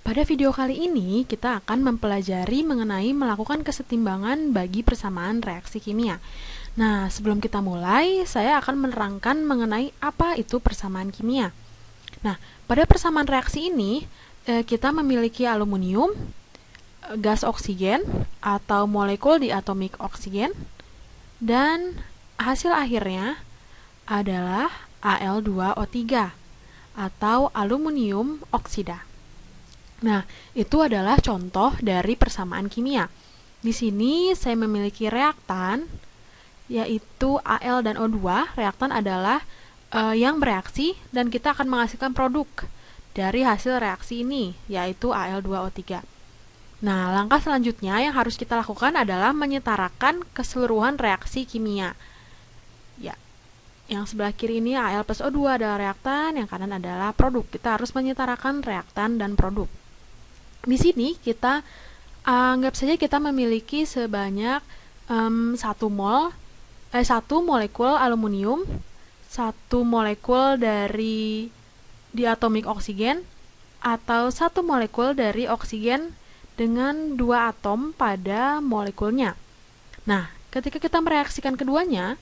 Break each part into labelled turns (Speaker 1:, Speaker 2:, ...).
Speaker 1: Pada video kali ini, kita akan mempelajari mengenai melakukan kesetimbangan bagi persamaan reaksi kimia. Nah, sebelum kita mulai, saya akan menerangkan mengenai apa itu persamaan kimia. Nah, pada persamaan reaksi ini, kita memiliki aluminium, gas oksigen, atau molekul diatomik oksigen, dan hasil akhirnya adalah Al2O3, atau aluminium oksida. Nah, itu adalah contoh dari persamaan kimia. Di sini saya memiliki reaktan, yaitu Al dan O2. Reaktan adalah yang bereaksi dan kita akan menghasilkan produk dari hasil reaksi ini, yaitu Al2O3. Nah, langkah selanjutnya yang harus kita lakukan adalah menyetarakan keseluruhan reaksi kimia. Ya, yang sebelah kiri ini Al plus O2 adalah reaktan, yang kanan adalah produk. Kita harus menyetarakan reaktan dan produk. Di sini kita anggap saja kita memiliki sebanyak 1 molekul aluminium, 1 molekul dari diatomik oksigen, atau 1 molekul dari oksigen dengan 2 atom pada molekulnya. Nah, ketika kita mereaksikan keduanya,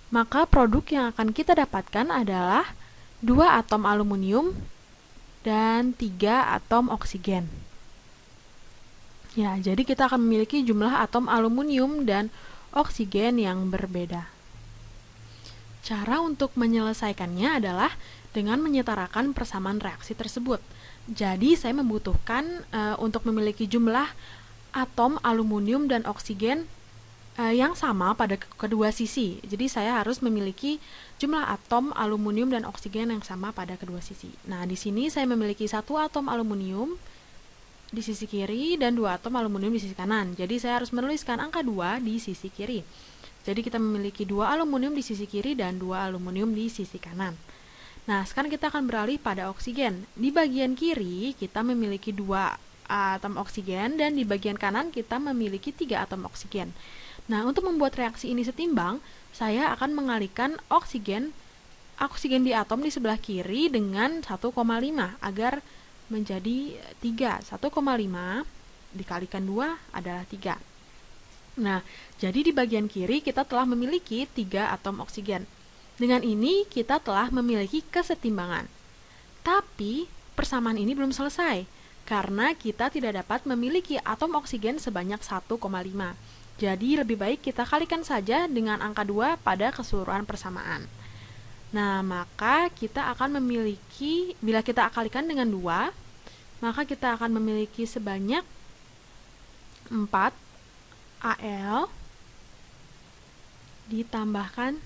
Speaker 1: maka produk yang akan kita dapatkan adalah 2 atom aluminium dan 3 atom oksigen. Ya, jadi kita akan memiliki jumlah atom aluminium dan oksigen yang berbeda. Cara untuk menyelesaikannya adalah dengan menyetarakan persamaan reaksi tersebut. Jadi, saya membutuhkan untuk memiliki jumlah atom aluminium dan oksigen yang sama pada kedua sisi. Jadi, saya harus memiliki jumlah atom aluminium dan oksigen yang sama pada kedua sisi. Nah, di sini saya memiliki 1 atom aluminium di sisi kiri dan 2 atom aluminium di sisi kanan. Jadi saya harus menuliskan angka 2 di sisi kiri. Jadi kita memiliki 2 aluminium di sisi kiri dan 2 aluminium di sisi kanan. Nah, sekarang kita akan beralih pada oksigen. Di bagian kiri kita memiliki 2 atom oksigen dan di bagian kanan kita memiliki 3 atom oksigen. Nah, untuk membuat reaksi ini setimbang, saya akan mengalihkan oksigen di atom di sebelah kiri dengan 1,5 agar menjadi 3. 1,5 dikalikan 2 adalah 3. Nah, jadi di bagian kiri kita telah memiliki 3 atom oksigen. Dengan ini kita telah memiliki kesetimbangan. Tapi persamaan ini belum selesai, karena kita tidak dapat memiliki atom oksigen sebanyak 1,5. Jadi lebih baik kita kalikan saja dengan angka 2 pada keseluruhan persamaan. Nah, maka kita akan memiliki, bila kita kalikan dengan 2, maka kita akan memiliki sebanyak 4 Al ditambahkan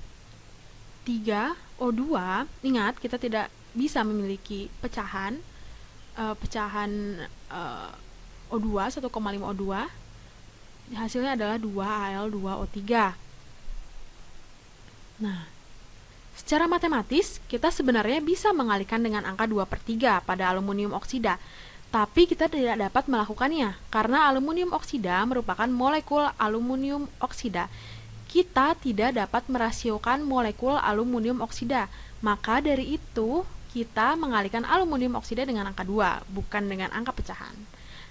Speaker 1: 3 O2. Ingat, kita tidak bisa memiliki pecahan O2, 1,5 O2. Hasilnya adalah 2 Al2O3. Nah, secara matematis, kita sebenarnya bisa mengalihkan dengan angka 2/3 pada aluminium oksida, tapi kita tidak dapat melakukannya, karena aluminium oksida merupakan molekul aluminium oksida. Kita tidak dapat merasiokan molekul aluminium oksida, maka dari itu, kita mengalihkan aluminium oksida dengan angka 2, bukan dengan angka pecahan.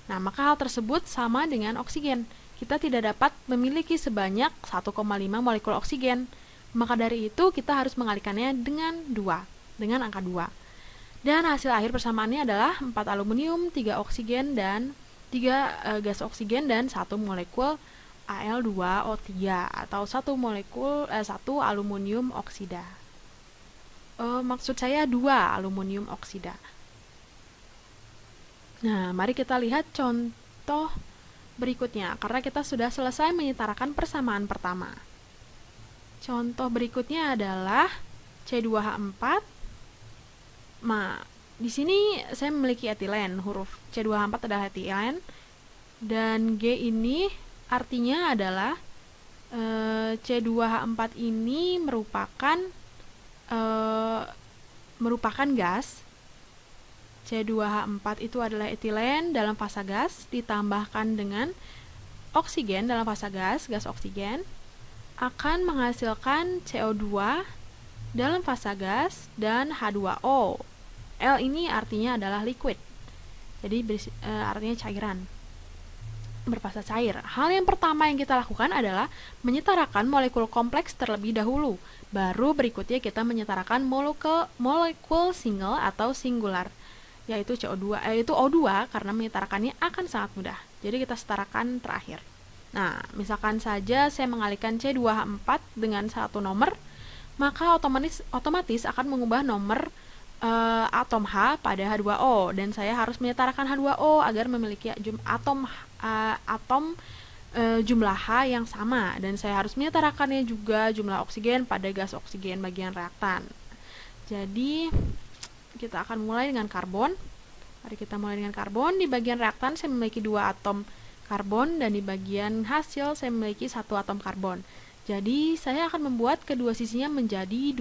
Speaker 1: Nah, maka hal tersebut sama dengan oksigen. Kita tidak dapat memiliki sebanyak 1,5 molekul oksigen. Maka dari itu kita harus mengalihkannya dengan 2, dengan angka 2. Dan hasil akhir persamaannya adalah 4 aluminium, 3 oksigen dan 3 gas oksigen dan 1 molekul Al2O3 atau 1 aluminium oksida. Maksud saya 2 aluminium oksida. Nah, mari kita lihat contoh berikutnya karena kita sudah selesai menyetarakan persamaan pertama. Contoh berikutnya adalah C2H4. Nah, di sini saya memiliki etilen, huruf C2H4 adalah etilen, dan G ini artinya adalah C2H4 ini merupakan gas. C2H4 itu adalah etilen dalam fasa gas ditambahkan dengan oksigen dalam fasa gas oksigen, akan menghasilkan CO2 dalam fasa gas dan H2O. L ini artinya adalah liquid. Jadi artinya cairan, berfasa cair. Hal yang pertama yang kita lakukan adalah menyetarakan molekul kompleks terlebih dahulu. Baru berikutnya kita menyetarakan molekul single atau singular, yaitu O2 karena menyetarakannya akan sangat mudah. Jadi kita setarakan terakhir. Nah, misalkan saja saya mengalihkan C2H4 dengan satu nomor, maka otomatis akan mengubah nomor atom H pada H2O, dan saya harus menyetarakan H2O agar memiliki atom jumlah H yang sama, dan saya harus menyetarakannya juga jumlah oksigen pada gas oksigen bagian reaktan. Jadi kita akan mulai dengan karbon. Mari kita mulai dengan karbon. Di bagian reaktan saya memiliki 2 atom karbon, dan di bagian hasil saya memiliki 1 atom karbon. Jadi saya akan membuat kedua sisinya menjadi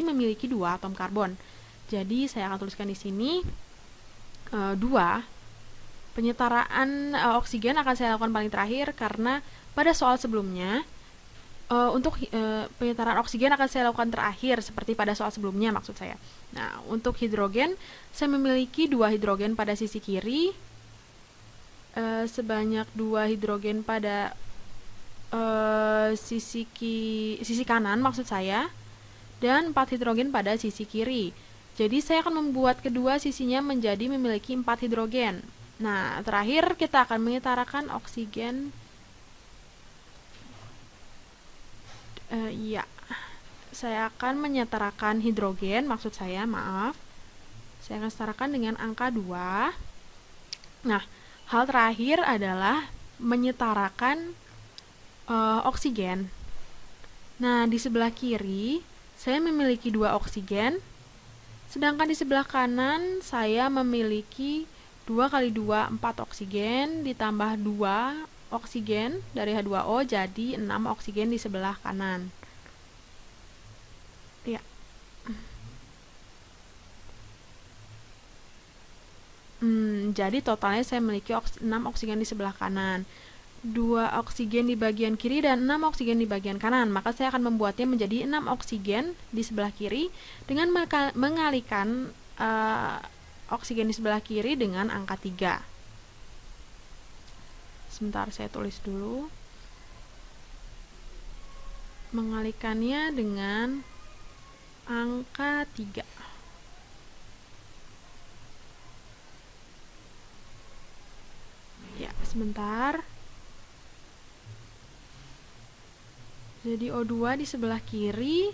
Speaker 1: memiliki 2 atom karbon. Jadi saya akan tuliskan di sini 2. Penyetaraan oksigen akan saya lakukan paling terakhir karena pada soal sebelumnya untuk penyetaraan oksigen akan saya lakukan terakhir seperti pada soal sebelumnya, maksud saya. Nah, untuk hidrogen saya memiliki 2 hidrogen pada sisi kiri, sebanyak 2 hidrogen pada sisi kanan, maksud saya, dan 4 hidrogen pada sisi kiri. Jadi saya akan membuat kedua sisinya menjadi memiliki 4 hidrogen. Nah, terakhir kita akan menyetarakan oksigen. Saya akan menyetarakan hidrogen, maksud saya, maaf. Saya akan setarakan dengan angka 2. Nah, hal terakhir adalah menyetarakan oksigen. Nah, di sebelah kiri saya memiliki 2 oksigen, sedangkan di sebelah kanan saya memiliki 2 kali 2, 4 oksigen, ditambah 2 oksigen dari H2O, jadi 6 oksigen di sebelah kanan. Ya. Jadi totalnya saya memiliki 6 oksigen di sebelah kanan, 2 oksigen di bagian kiri, dan 6 oksigen di bagian kanan. Maka saya akan membuatnya menjadi 6 oksigen di sebelah kiri dengan mengalihkan oksigen di sebelah kiri dengan angka 3. Sebentar, saya tulis dulu. Mengalihkannya dengan angka 3. Ya, sebentar. Jadi O2 di sebelah kiri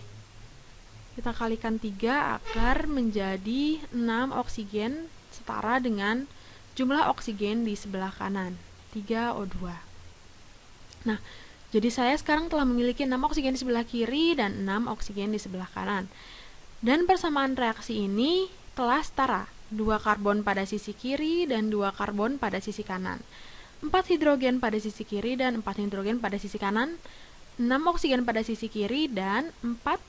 Speaker 1: kita kalikan 3 agar menjadi 6 oksigen setara dengan jumlah oksigen di sebelah kanan, 3O2. Nah, jadi saya sekarang telah memiliki 6 oksigen di sebelah kiri dan 6 oksigen di sebelah kanan. Dan persamaan reaksi ini telah setara, 2 karbon pada sisi kiri dan 2 karbon pada sisi kanan, 4 hidrogen pada sisi kiri dan 4 hidrogen pada sisi kanan, 6 oksigen pada sisi kiri, dan 4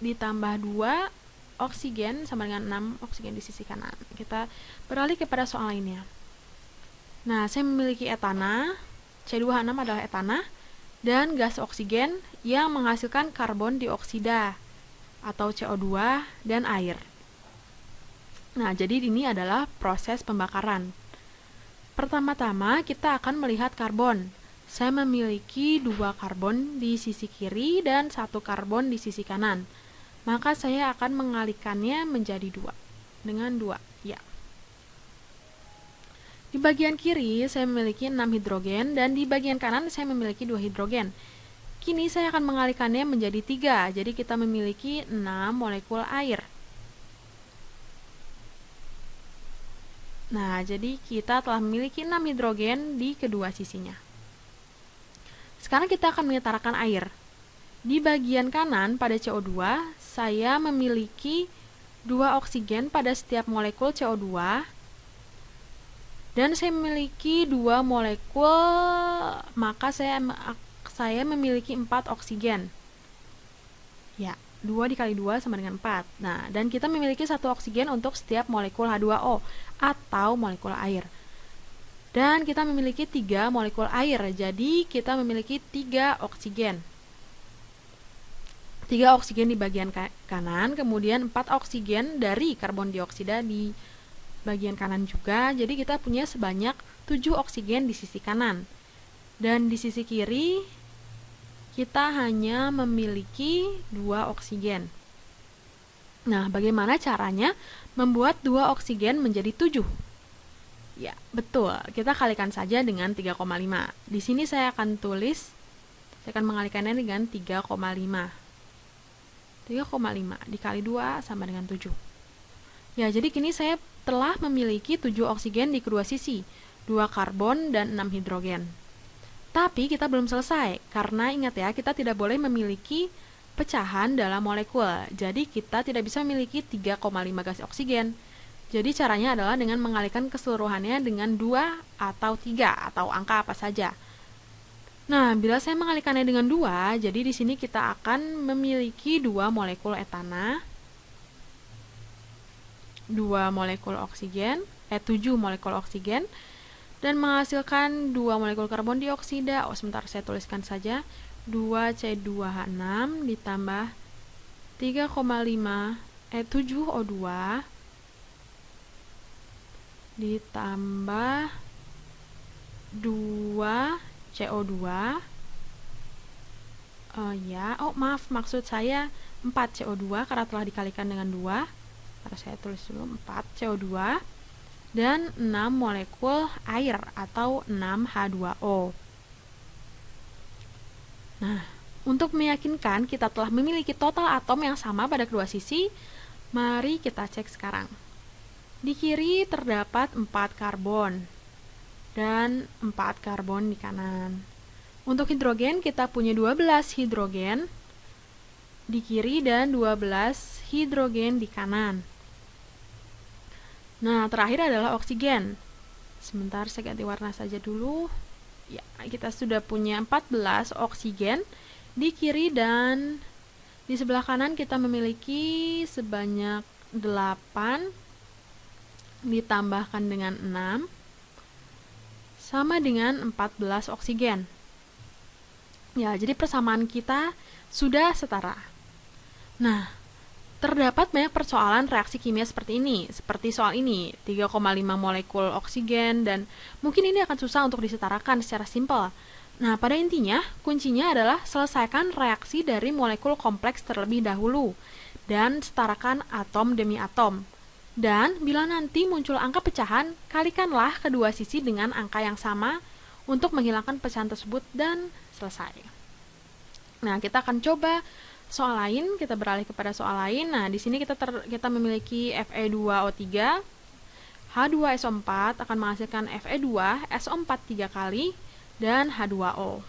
Speaker 1: ditambah 2 oksigen sama dengan 6 oksigen di sisi kanan. Kita beralih kepada soal lainnya. Nah, saya memiliki etana, C2H6 adalah etana, dan gas oksigen yang menghasilkan karbon dioksida atau CO2 dan air. Nah, jadi ini adalah proses pembakaran. Pertama-tama kita akan melihat karbon. Saya memiliki 2 karbon di sisi kiri dan 1 karbon di sisi kanan. Maka saya akan mengalihkannya menjadi 2 dengan 2. Ya. Di bagian kiri saya memiliki 6 hidrogen dan di bagian kanan saya memiliki 2 hidrogen. Kini saya akan mengalihkannya menjadi 3. Jadi kita memiliki 6 molekul air. Nah, jadi kita telah memiliki 6 hidrogen di kedua sisinya. Sekarang kita akan menyetarakan air. Di bagian kanan pada CO2, saya memiliki 2 oksigen pada setiap molekul CO2, dan saya memiliki 2 molekul, maka saya memiliki 4 oksigen. Ya, 2 dikali 2 sama dengan 4. Nah, dan kita memiliki 1 oksigen untuk setiap molekul H2O atau molekul air. Dan kita memiliki 3 molekul air, jadi kita memiliki 3 oksigen. 3 oksigen di bagian kanan, kemudian 4 oksigen dari karbon dioksida di bagian kanan juga, jadi kita punya sebanyak 7 oksigen di sisi kanan. Dan di sisi kiri kita hanya memiliki 2 oksigen. Nah, bagaimana caranya membuat 2 oksigen menjadi 7? Ya, betul. Kita kalikan saja dengan 3,5. Di sini saya akan mengalikannya dengan 3,5. 3,5 dikali 2 sama dengan 7. Ya, jadi kini saya telah memiliki 7 oksigen di kedua sisi, 2 karbon dan 6 hidrogen. Tapi kita belum selesai, karena ingat ya, kita tidak boleh memiliki pecahan dalam molekul. Jadi kita tidak bisa memiliki 3,5 gas oksigen. Jadi caranya adalah dengan mengalihkan keseluruhannya dengan 2 atau 3 atau angka apa saja. Nah, bila saya mengalihkannya dengan 2, jadi di sini kita akan memiliki 2 molekul etana, 2 molekul oksigen, 7 molekul oksigen, dan menghasilkan 2 molekul karbon dioksida. Sebentar, saya tuliskan saja. 2C2H6 ditambah 7O2 ditambah 2CO2. Maaf, maksud saya 4CO2 karena telah dikalikan dengan 2. Harus saya tulis dulu 4CO2 dan 6 molekul air atau 6H2O. Nah, untuk meyakinkan kita telah memiliki total atom yang sama pada kedua sisi, mari kita cek sekarang. Di kiri terdapat 4 karbon dan 4 karbon di kanan. Untuk hidrogen kita punya 12 hidrogen di kiri dan 12 hidrogen di kanan. Nah, terakhir adalah oksigen. Sebentar, saya ganti warna saja dulu. Ya, kita sudah punya 14 oksigen di kiri dan di sebelah kanan kita memiliki sebanyak 8 ditambahkan dengan 6 sama dengan 14 oksigen. Ya, jadi persamaan kita sudah setara. Nah, terdapat banyak persoalan reaksi kimia seperti ini, seperti soal ini, 3,5 molekul oksigen, dan mungkin ini akan susah untuk disetarakan secara simpel. Nah, pada intinya, kuncinya adalah selesaikan reaksi dari molekul kompleks terlebih dahulu, dan setarakan atom demi atom. Dan, bila nanti muncul angka pecahan, kalikanlah kedua sisi dengan angka yang sama untuk menghilangkan pecahan tersebut dan selesai. Nah, kita akan coba soal lain, kita beralih kepada soal lain. Nah, di sini kita memiliki Fe2O3, H2SO4 akan menghasilkan Fe2SO4 3 kali dan H2O.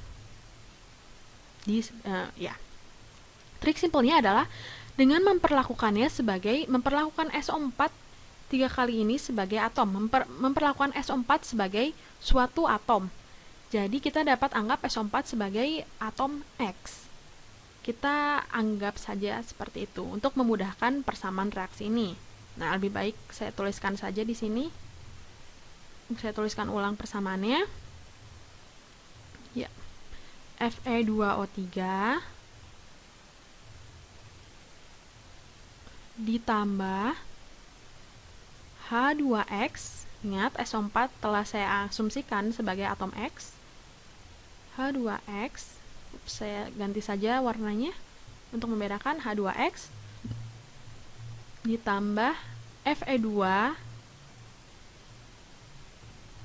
Speaker 1: Trik simpelnya adalah dengan memperlakukan SO4 3 kali ini sebagai atom, memperlakukan SO4 sebagai suatu atom. Jadi kita dapat anggap SO4 sebagai atom X. Kita anggap saja seperti itu untuk memudahkan persamaan reaksi ini. Nah, lebih baik saya tuliskan saja di sini. Saya tuliskan ulang persamaannya. Ya. Fe2O3 ditambah H2X. Ingat, SO4 telah saya asumsikan sebagai atom X. H2X. Saya ganti saja warnanya untuk membedakan H2X ditambah Fe2.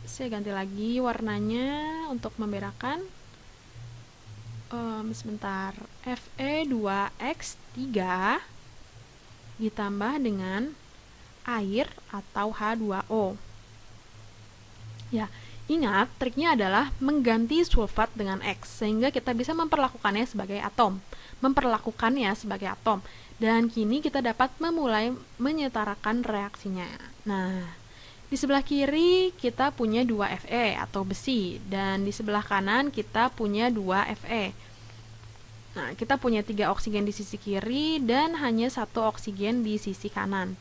Speaker 1: Saya ganti lagi warnanya untuk membedakan. Sebentar, Fe2X3 ditambah dengan air atau H2O. Ya, ingat, triknya adalah mengganti sulfat dengan X, sehingga kita bisa memperlakukannya sebagai atom. Dan kini kita dapat memulai menyetarakan reaksinya. Nah, di sebelah kiri kita punya 2 Fe atau besi, dan di sebelah kanan kita punya 2 Fe. Nah, kita punya 3 oksigen di sisi kiri dan hanya 1 oksigen di sisi kanan.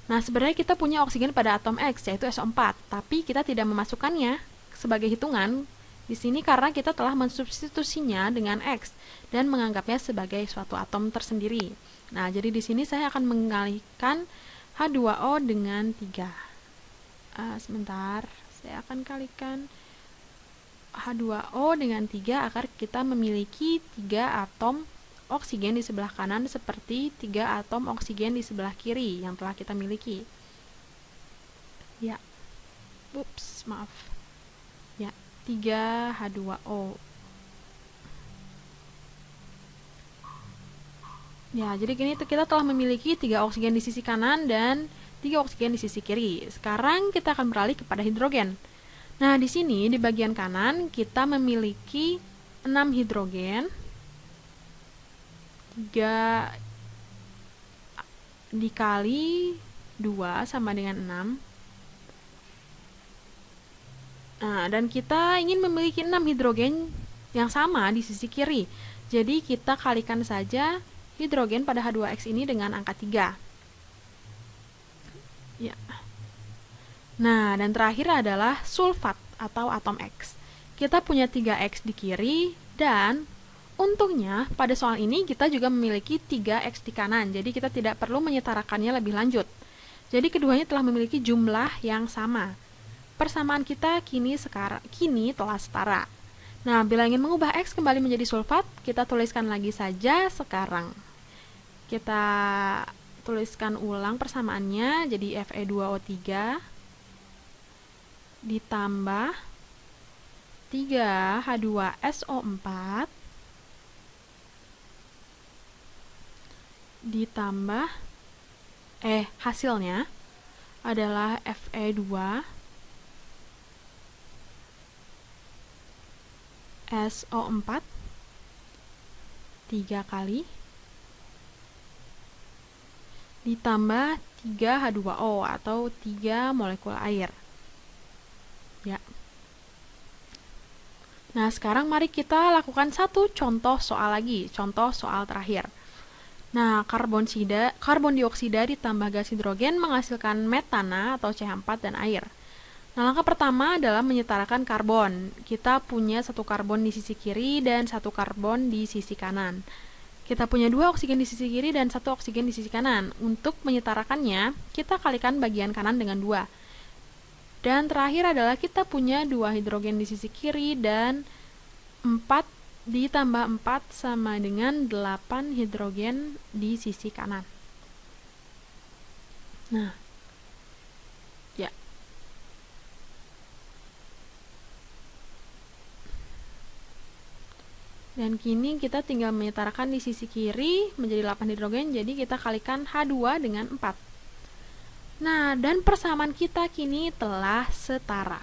Speaker 1: Nah, sebenarnya kita punya oksigen pada atom X, yaitu SO4, tapi kita tidak memasukkannya sebagai hitungan di sini karena kita telah mensubstitusinya dengan X dan menganggapnya sebagai suatu atom tersendiri. Nah, jadi di sini saya akan mengalihkan H2O dengan 3. Sebentar, saya akan kalikan H2O dengan 3 agar kita memiliki 3 atom oksigen di sebelah kanan seperti 3 atom oksigen di sebelah kiri yang telah kita miliki. Ya, maaf. Ya, 3 H2O. Ya, jadi gini kita telah memiliki 3 oksigen di sisi kanan dan 3 oksigen di sisi kiri. Sekarang kita akan beralih kepada hidrogen. Nah, di sini di bagian kanan kita memiliki 6 hidrogen. 3 dikali 2 sama dengan 6. Nah, dan kita ingin memiliki 6 hidrogen yang sama di sisi kiri. Jadi kita kalikan saja hidrogen pada H2X ini dengan angka 3. Ya. Nah, dan terakhir adalah sulfat atau atom X. Kita punya 3X di kiri dan untungnya pada soal ini kita juga memiliki 3X di kanan. Jadi kita tidak perlu menyetarakannya lebih lanjut. Jadi keduanya telah memiliki jumlah yang sama. Persamaan kita kini telah setara. Nah, bila ingin mengubah X kembali menjadi sulfat, kita tuliskan lagi saja sekarang. Kita tuliskan ulang persamaannya, jadi Fe2O3 ditambah 3H2SO4 ditambah hasilnya adalah Fe2SO4 3 kali ditambah 3H2O atau 3 molekul air. Ya. Nah, sekarang mari kita lakukan satu contoh soal lagi, contoh soal terakhir. Nah, karbon dioksida ditambah gas hidrogen menghasilkan metana atau CH4 dan air. Nah, langkah pertama adalah menyetarakan karbon. Kita punya satu karbon di sisi kiri dan satu karbon di sisi kanan. Kita punya 2 oksigen di sisi kiri dan 1 oksigen di sisi kanan. Untuk menyetarakannya, kita kalikan bagian kanan dengan 2. Dan terakhir adalah kita punya 2 hidrogen di sisi kiri dan 4 ditambah 4 sama dengan 8 hidrogen di sisi kanan. Nah, ya. Dan kini kita tinggal menyetarakan di sisi kiri menjadi 8 hidrogen, jadi kita kalikan H2 dengan 4. Nah, dan persamaan kita kini telah setara.